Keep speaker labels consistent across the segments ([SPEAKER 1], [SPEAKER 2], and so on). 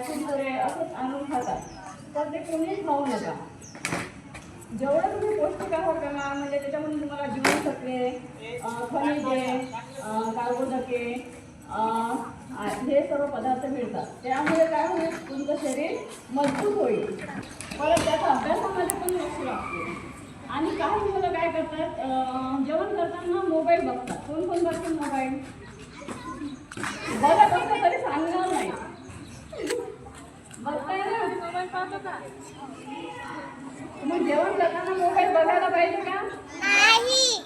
[SPEAKER 1] कुरकुरे असंच आणून खातात, तर ते कोणीच खाऊ नका. जेवढं तुम्ही पौष्टिक आहार करणार म्हणजे त्याच्यामध्ये तुम्हाला जीवनसत्वे, खनिजे, कार्बोदके हे सर्व पदार्थ मिळतात. त्यामुळे काय होईल, तुमचं शरीर मजबूत होईल. परत त्याचा अभ्यासामध्ये पण लक्ष लागते. आणि काही मुलं काय करतात, जेवण करताना मोबाईल बघतात. कोण कोण बघतात मोबाईल? बघत असतं तरी सांगणार नाही. बघताय ना, मोबाईल पाहतो का? मग जेवण करताना मोबाईल बघायला पाहिजे का? नाही.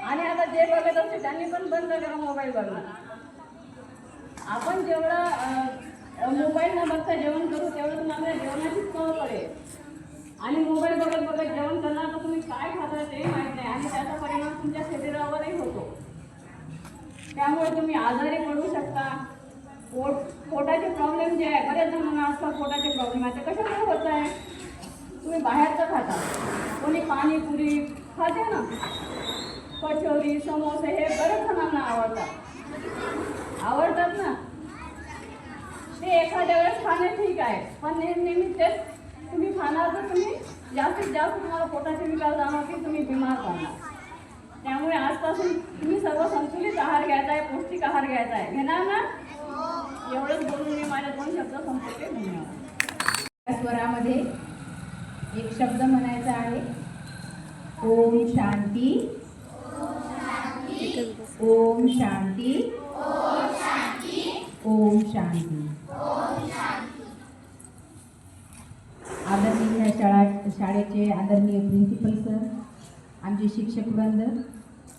[SPEAKER 1] आणि आता जे बघत असते त्यांनी पण बंद करा मोबाईल बघणं. आपण जेवढं मोबाईल न बघता जेवण करू तेवढं तुम्हाला जेवणाची चव कळेल. आणि मोबाईल बघत बघत जेवण करणार तर तुम्ही काय खाता ते माहीत नाही आणि त्याचा परिणाम तुमच्या शरीरावरही होतो. त्यामुळे तुम्ही आजारी पडू शकता. पोटाचे प्रॉब्लेम जे आहे, बरेच जणांना असतात पोटाचे प्रॉब्लेम आहे, ते कशामुळे होत आहे? तुम्ही बाहेरचं खाता. कोणी पाणीपुरी खाते ना, कचोरी, समोसे हे बरेच जणांना आवडतात ना. ते एखाद्या वेळेस खाणे ठीक आहे, पण नेहमी तेच तुम्ही खाणार तर तुम्ही जास्तीत जास्त तुम्हाला पोटाचे विकार जाणार की तुम्ही बिमार पडणार. त्यामुळे आजपासून तुम्ही सर्व संतुलित आहार घ्यायचा आहे, पौष्टिक आहार घ्यायचा आहे. घेणार ना? एवढंच बोलून मी माझे 2 शब्द संपवते. धन्यवाद.
[SPEAKER 2] स्वरामध्ये एक शब्द म्हणायचा आहे, ओम शांती, ओम शांती, ओम शांती. आदरणीय शाळेचे आदरणीय प्रिन्सिपल सर, आमचे शिक्षक वृंद,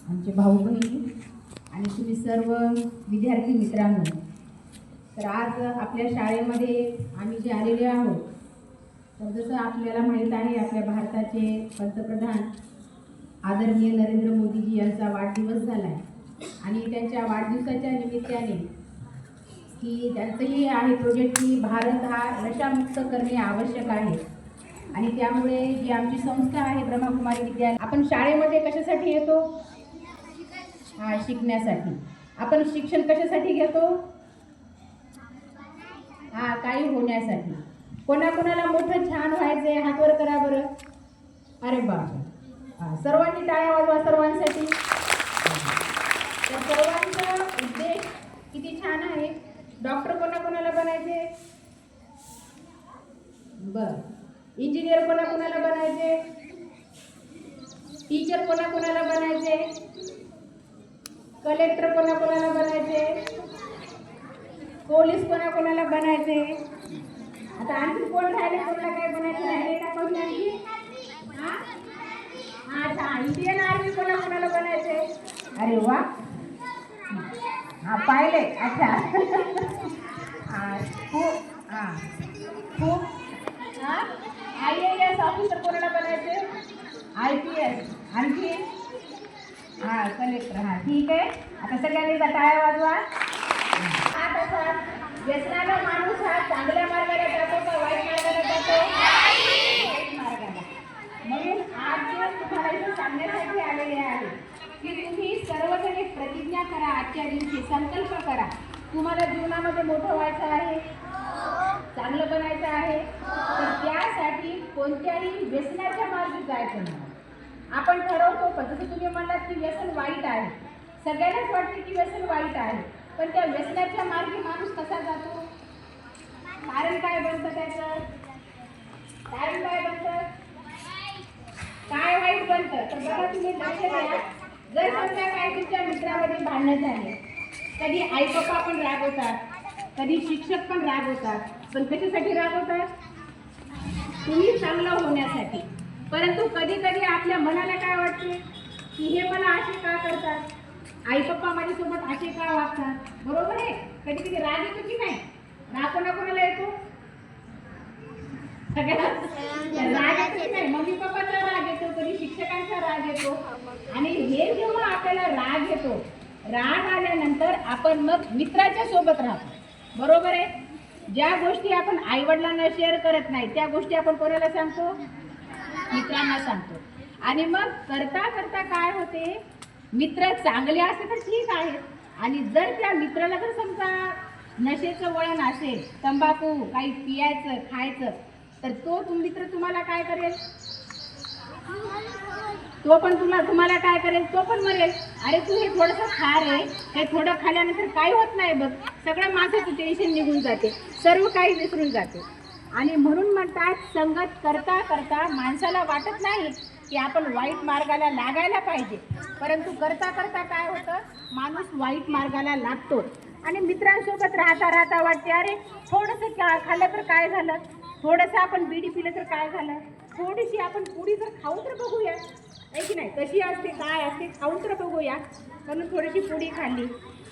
[SPEAKER 2] आमचे भाऊ बहिणी आणि तुम्ही सर्व विद्यार्थी मित्रांनो, तर आज आपल्या शाळेमध्ये आम्ही जे आलेले आहोत, तर जसं आपल्याला माहीत आहे आपल्या भारताचे पंतप्रधान आदरणीय नरेंद्र मोदीजी यांचा वाढदिवस झाला आहे आणि त्यांच्या वाढदिवसाच्या निमित्ताने की त्यांचंही आहे प्रोजेक्ट की भारत हा नशामुक्त करणे आवश्यक आहे. आणि त्यामुळे जी आमची संस्था आहे ब्रह्मकुमारी विद्यालय, आपण शाळेमध्ये कशासाठी येतो? शिकण्यासाठी. आपण शिक्षण कशासाठी घेतो? काही होण्यासाठी. कोणाकोणाला मोठं छान व्हायचंय हात वर करा बरं. अरे बाबा, सर्वांनी टाळ्या वाजवा सर्वांसाठी. तर सर्वांचा उद्देश किती छान आहे. डॉक्टर कोणाकोणाला बनायचे? बरं. इंजिनियर कोणाकोणाला बनायचे? टीचर कोणाकोणाला बनायचे? कलेक्टर कोणाकोणाला बनायचे? पोलीस कोणाकोणाला बनायचे? आता आणखी कोण राहिले? कोणाला काय बनायचं राहिले का? कोणी आणखी? अच्छा, इंडियन आर्मी कोणाकोणाला बनायचे? अरे वा, पाहिले. अच्छा, खूप IAS ऑफिसर कोणाला बनायचे? IPS. आणखी कलेक्टर. ठीक आहे. आता सगळ्यांनी टाळ्या वाजवा. तसा व्यसनाला माणूस हा चांगल्या मार्गाला जातो का वाईट मार्गाला जातो? वाईट मार्गाला. म्हणून आज तुम्हाला इथे सांगण्यासाठी आलेले आहे की तुम्ही सर्वजण एक प्रतिज्ञा करा. आजच्या दिवशी संकल्प करा. तुम्हाला जीवनामध्ये मोठं व्हायचं आहे, चांगलं बनायचं आहे, तर त्यासाठी कोणत्याही व्यसनाच्या मार्गी जायचं नाही. आपण ठरवतो पण जसं तुम्ही म्हणलात की व्यसन वाईट आहे, सगळ्यांनाच वाटते की व्यसन वाईट आहे, पण त्या व्यसनाच्या मार्गी माणूस कसा जातो? कारण काय बनतं त्याचं? कारण काय बनतं? काय वाईट बनतं? तर बघा तुम्ही लक्ष द्या. जर समजा काय तुमच्या मित्रामध्ये भांडण झाले, कधी आई पप्पा पण रागवतात, कधी शिक्षक पण रागवतात, पण कशासाठी रागवतात? तुम्ही चांगलं होण्यासाठी. परंतु कधी कधी आपल्या मनाला काय वाटते की हे मला असे का करतात, आई पप्पा माझ्यासोबत असे का वागतात? बरोबर आहे. कधी कधी राग येतो की नाही? राग कोणाकोणाला येतो? सगळ्यांना राग येतो की नाही? मम्मी पप्पाचा राग येतो, कधी शिक्षकांचा राग येतो. आणि हे जेव्हा आपल्याला राग येतो, राग आल्यानंतर आपण मग मित्राच्या सोबत राहतो. बरोबर आहे. ज्या गोष्टी आपण आई वडिलांना शेअर करत नाही त्या गोष्टी आपण कोणाला सांगतो? मित्रांना सांगतो. आणि मग करता करता काय होते, मित्र चांगले असते तर ठीक आहे, आणि जर त्या मित्राला जर समजा नशेचं वळण असेल, तंबाखू काही पियायचं खायचं, तर तो मित्र तुम्हाला काय करेल, तो पण तुम्हाला काय करेल, तो पण मरेल. अरे तू हे थोडंसं खा रे, हे थोडं खाल्यानंतर काही होत नाही बघ, सगळं माणसाचं टेन्शन निघून जाते, सर्व काही विसरून जाते. आणि म्हणून म्हणतात संगत करता करता माणसाला वाटत नाही की आपण वाईट मार्गाला लागायला पाहिजे, परंतु करता करता काय होतं, माणूस वाईट मार्गाला लागतो. आणि मित्रांसोबत राहता राहता वाटते अरे थोडंसं खाल्लं तर काय झालं, थोडंसं आपण बिडी पिलं तर काय झालं, थोडीशी आपण पुडी तर खाऊ तर बघूया, आहे की नाही, कशी असते काय असते खाऊन तर बघूया, म्हणून थोडीशी पुडी खाल्ली.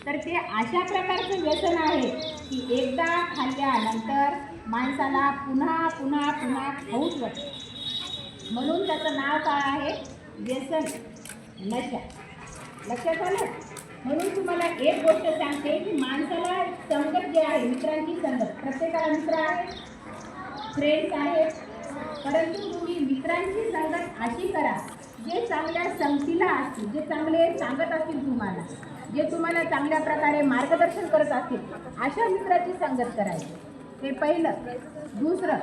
[SPEAKER 2] तर ते अशा प्रकारचं व्यसन आहे की एकदा खाल्ल्यानंतर माणसाला पुन्हा पुन्हा पुन्हा खाऊच वाटतं. म्हणून त्याचं नाव काय आहे, व्यसन, नशा. लक्षात आलं. म्हणून तुम्हाला एक गोष्ट सांगते की माणसाला संगत जे आहे, मित्रांची संगत, प्रत्येकाला मित्र आहे, फ्रेंड्स आहेत, परंतु तुम्ही मित्रांची संगत अशी करा जे चांगल्या संगतीला असतील, जे चांगले सांगत असतील तुम्हाला, जे तुम्हाला चांगल्या प्रकारे मार्गदर्शन करत असतील, अशा मित्राची संगत करायची. हे पहिलं. दुसरं,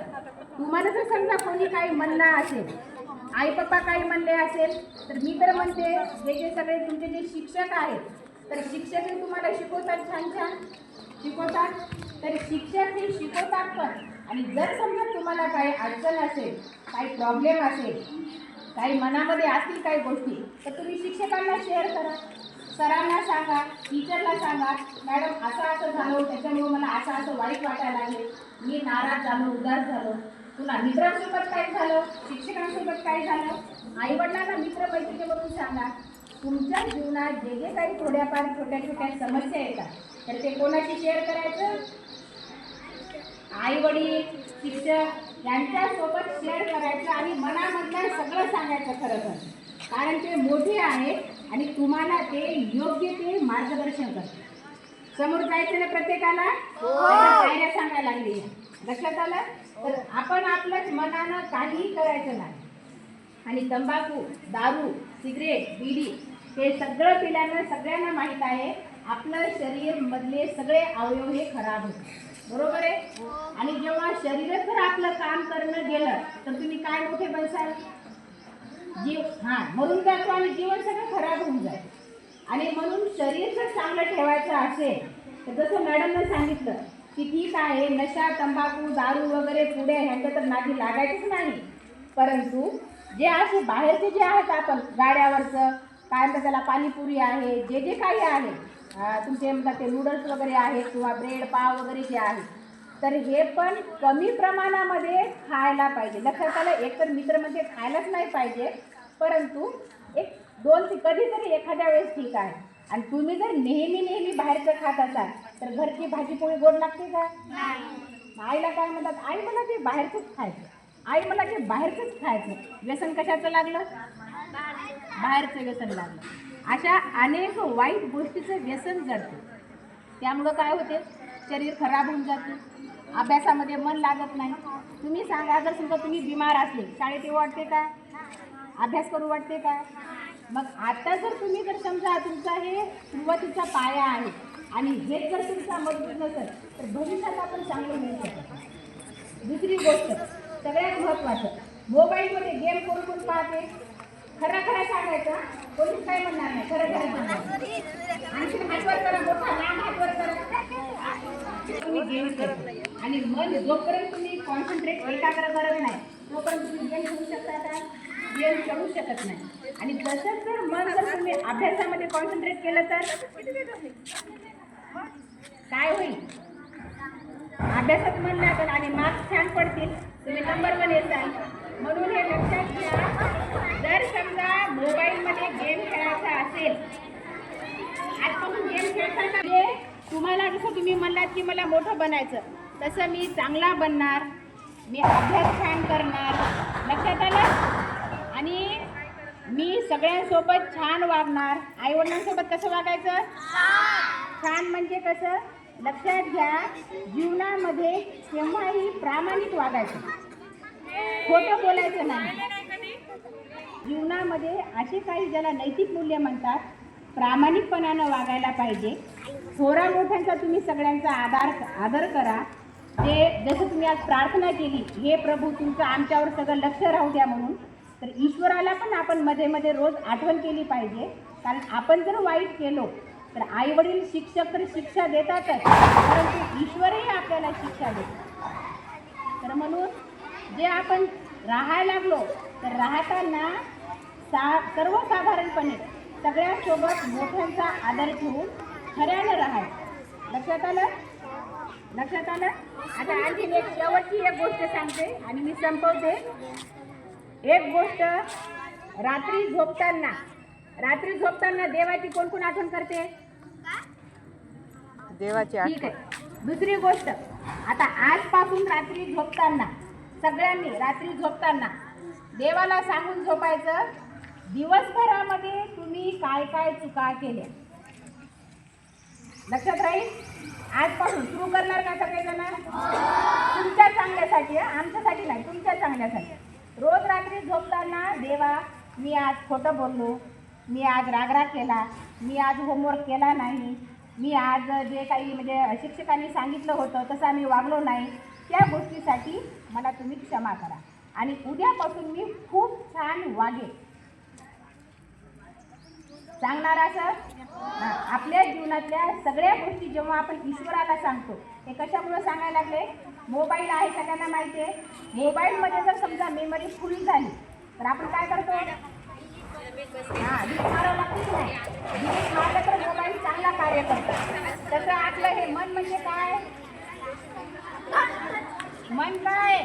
[SPEAKER 2] तुम्हाला जर समजा कोणी काही म्हणलं असेल, आई पप्पा काही म्हणले असेल, तर मी तर म्हणते हे जे सगळे तुमचे जे शिक्षक आहेत, तर शिक्षक हे तुम्हाला शिकवतात, छान छान शिकवतात, तर शिक्षक हे शिकवतात पण. आणि जर समजा तुम्हाला काही अडचण असेल, काही प्रॉब्लेम असेल, काही मनामध्ये असतील काही गोष्टी, तर तुम्ही शिक्षकांना शेअर करा, सरांना सांगा, टीचरला सांगा, मॅडम असं असं झालं, त्याच्यामुळे मला असं असं वाईट वाटायला लागले, मी नाराज झालो, उदास झालो. तुला मित्रांसोबत काय झालं, शिक्षकांसोबत काय झालं, आईवडिलांना मित्र मैत्रिणीवरून सांगा. तुमच्या जीवनात जे जे काही थोड्याफार छोट्या छोट्या समस्या येतात, तर ते कोणाशी शेअर करायचं, आई वडील शिक्षक यांच्यासोबत शेअर करायचं आणि मनामधलं सगळं सांगायचं. खरं तर कारण ते मोठे आहेत आणि तुम्हाला ते योग्य ते मार्गदर्शन करतात. समोर जायचं ना प्रत्येकाला, पायऱ्या सांगायला लागली. लक्षात आलं. तर आपण आपल्याच मनानं काहीही करायचं नाही. आणि तंबाखू, दारू, सिगरेट, बिडी हे सगळं पिल्यानं सगळ्यांना माहीत आहे आपलं शरीर मधले सगळे अवयव हे खराब होते. बरोबर आहे. आणि जेव्हा शरीरच जर आपलं काम करणं गेलं तर तुम्ही काय मोठे बनसाल, मरून जातो आणि जीवन सगळं खराब होऊन जातं. आणि म्हणून शरीर जर चांगलं ठेवायचं असेल तर जसं मॅडमनं सांगितलं की ठीक आहे, नशा, तंबाखू, दारू वगैरे पुढे ह्यांच्या तर नादी लागायचंच नाही, परंतु जे असे बाहेरचे जे आहेत, आपण गाड्यावरचं काय म्हणतात त्याला, पाणीपुरी आहे, जे जे काही आहे, तुमचे म्हणतात ते नूडल्स वगैरे आहेत किंवा ब्रेड पाव वगैरे जे आहे, तर हे पण कमी प्रमाणामध्ये खायला पाहिजे. लक्षात आलं. एक तर मित्र म्हणजे खायलाच नाही पाहिजे, परंतु एक दोन कधीतरी एखाद्या वेळेस ठीक आहे. आणि तुम्ही जर नेहमी बाहेरचं खात असाल तर घरची भाजीपोळी गोड लागते का? आईला काय म्हणतात, आई मला ते बाहेरचंच खायचं, आई मला ते बाहेरचंच खायचं. व्यसन कशाचं लागलं? बाहेरचं व्यसन लागलं. अशा अनेक वाईट गोष्टीचं व्यसन जडते. त्यामुळं काय होते, शरीर खराब होऊन जाते, अभ्यासामध्ये मन लागत नाही. तुम्ही सांगा, जर समजा तुम्ही बिमार असले, शाळेत येऊ वाटते का? अभ्यास करू वाटते का? मग आता जर तुम्ही जर समजा तुमचा हे सुरुवातीचा पाया आहे आणि हेच जर तुमचा मजबूत नसेल तर भविष्यात आपण चांगलं मिळू शकत नाही. दुसरी गोष्ट सगळ्यात महत्त्वाचं, मोबाईलमध्ये गेम कोण कोण पाहते? खरं खरं सांगायचं, कोणीच काय म्हणणार नाही, खरं खरं सांगायचं. आणखी हातवर करा, मोठा लांब हातवर करा, तुम्ही गेम करता. आणि मन जोपर्यंत तुम्ही कॉन्सन्ट्रेट एकाग्र करत नाही तोपर्यंत तुम्ही गेम खेळू शकता का? गेम खेळू शकत नाही. आणि तसंच जर मन जर तुम्ही अभ्यासामध्ये कॉन्सन्ट्रेट केलं तर काय होईल? अभ्यासात मन लागेल आणि मार्क्स छान पडतील, तुम्ही नंबर 1 येताल. म्हणून हे लक्षात घ्या, जर समजा मोबाईलमध्ये गेम खेळायचा असेल, आजपासून गेम खेळताना तुम्हाला जसं तुम्ही म्हणलात की मला मोठं बनायचं, तसं मी चांगला बनणार, मी अभ्यास छान करणार. लक्षात आलं. आणि मी सगळ्यांसोबत छान वागणार. आईवडिलांसोबत कसं वागायचं? छान म्हणजे कसं? लक्षात घ्या, जीवनामध्ये केव्हाही प्रामाणिक वागायचं, खोटं बोलायचं नाही. जीवनामध्ये असे काही ज्याला नैतिक मूल्य म्हणतात, प्रामाणिकपणानं वागायला पाहिजे. थोरा मोठ्यांचा तुम्ही सगळ्यांचा आदर करा. जे जसं तुम्ही आज प्रार्थना केली, हे प्रभू तुमचं आमच्यावर सगळं लक्ष राहू द्या म्हणून, तर ईश्वराला पण आपण मध्ये मध्ये रोज आठवण केली पाहिजे. कारण आपण जर वाईट केलो तर आईवडील शिक्षक तर शिक्षा देतातच, परंतु ईश्वरही आपल्याला शिक्षा देतो. तर म्हणून जे आपण राहायला लागलो तर राहताना सर्वसाधारणपणे सगळ्यांसोबत मोठ्यांचा आदर ठेवून खऱ्यानं राहायचं. लक्षात आलं? लक्षात आलं? आता आणखी एक शेवटची एक गोष्ट सांगते आणि मी संपवते. एक गोष्ट, रात्री झोपताना देवाची कोण कोण आठवण करते?
[SPEAKER 3] देवाची
[SPEAKER 2] ठीक आहे. दुसरी गोष्ट, आता आजपासून रात्री झोपताना सगळ्यांनी रात्री झोपताना देवाला सांगून झोपायचं, दिवसभरामध्ये तुम्ही काय काय चुका केल्या. लक्षात राहील? आजपासून सुरू करणार का सगळेजण? तुमच्या चांगल्यासाठी, आमच्यासाठी नाही, तुमच्या चांगल्यासाठी. रोज रात्री झोपताना देवा, मी आज खोटं बोललो, मी आज रागराग केला, मी आज होमवर्क केला नाही, मी आज जे काही म्हणजे शिक्षकांनी सांगितलं होतं तसं मी वागलो नाही, त्या गोष्टीसाठी मला तुम्ही क्षमा करा आणि उद्यापासून मी खूप छान वागेन. सांगणार असं आपल्या जीवनातल्या सगळ्या गोष्टी जेव्हा आपण ईश्वराला सांगतो, हे कशामुळे सांगायला लागले? मोबाईल आहे सगळ्यांना माहिती आहे. मोबाईलमध्ये जर समजा मेमरी फुल झाली तर आपण काय करतो? डिलीट मारावं लागतं की नाही? डिलीट मारलं तर मोबाईल चांगला कार्य करतो. तसं आपलं हे मन म्हणजे काय? मन काय?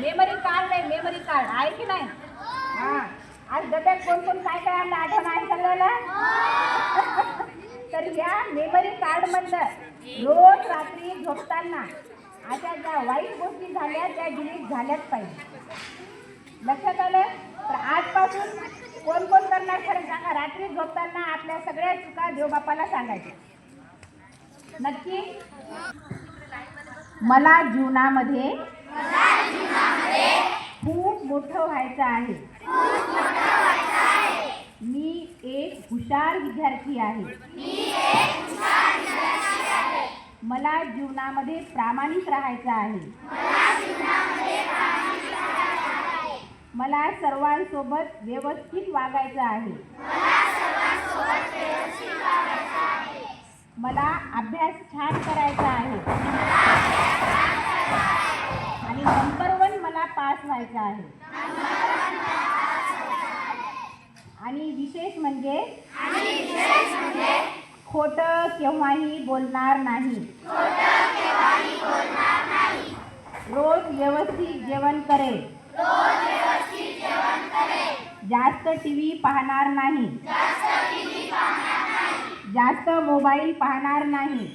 [SPEAKER 2] मेमरी कार्ड आहे, मेमरी कार्ड आहे की नाही? हां, आज डब्यात कोण कोण काय काय आणलं आठवण आहे सगळ्याला? तर या मेमरी कार्डमधलं रोज रात्री झोपताना अशा ज्या वाईट गोष्टी झाल्या त्या डिलीट झाल्याच पाहिजे. लक्षात आलं? तर आजपासून कोण कोण करणार खरं सांगा? रात्री झोपताना आपल्या सगळ्या चुका देवबापाला सांगायच्या. नक्की? मला जीवनामध्ये खूप मोठं व्हायचं आहे. मी एक हुशार विद्यार्थी आहे. मला जीवनामध्ये प्रामाणिक राहायचं आहे. मला सर्वांसोबत व्यवस्थित वागायचं आहे. मला अभ्यास छान करायचा आहे आणि नंबर 1 मला पास व्हायचं आहे. आणि विशेष म्हणजे खोटं केव्हाही बोलणार नाही. रोज व्यवस्थित जेवण करेल. जास्त टीव्ही पाहणार नाही. जास्त मोबाईल पाहणार नाही.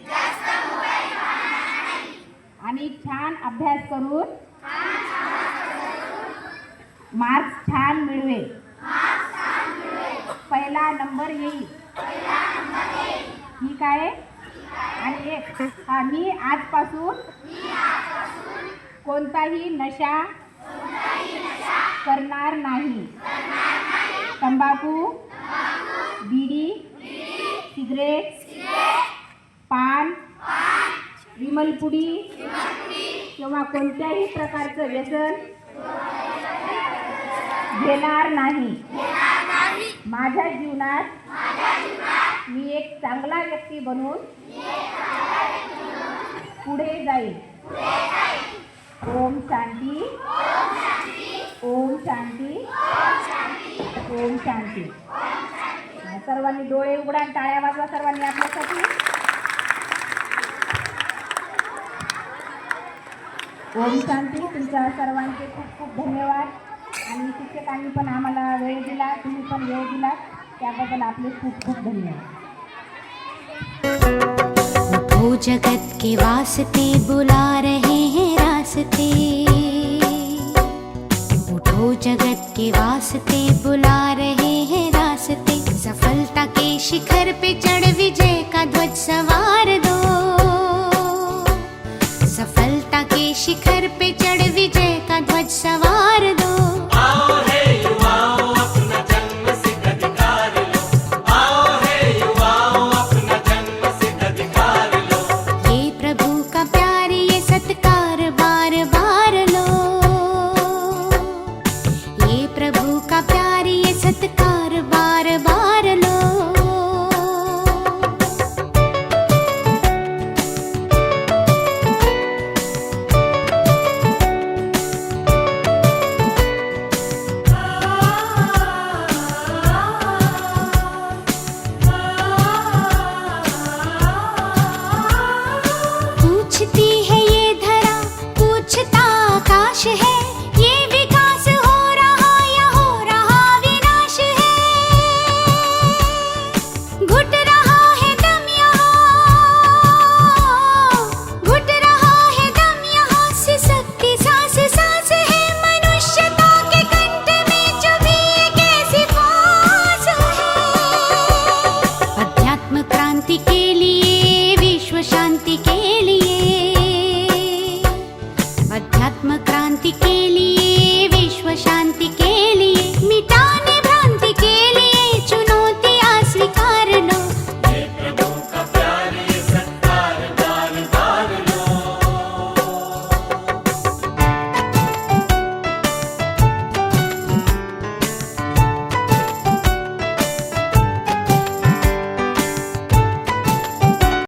[SPEAKER 2] आणि छान अभ्यास करून मार्क्स छान मिळवेल. पहिला नंबर येईल. ठीक आहे? आणि एक, मी आजपासून कोणताही नशा करणार नाही. तंबाखू, बिडी, सिगरेट, पान, विमलपुडी किंवा कोणत्याही प्रकारचं व्यसन घेणार नाही. माझ्या जीवनात मी एक चांगला व्यक्ती बनून पुढे जाईल. ओम शांती. ओम शांती. ओम शांती. सर्वांनी डोळे उघडा, टाळ्या वाजवा सर्वांनी आपल्यासाठी. ओम शांती. तुमच्या सर्वांचे खूप खूप धन्यवाद. आणि शिक्षकांनी पण आम्हाला वेळ दिला, तुम्ही पण वेळ दिला, त्याबद्दल आपले खूप खूप धन्यवाद.
[SPEAKER 4] उठो जगत के वास्ते बुला रहे हैं रास्ते. उठो जगत के वास्ते बुला रहे हैं रास्ते. सफलता के शिखर पे चढ़ विजय का ध्वज सवार दो. सफलता के शिखर पे चढ़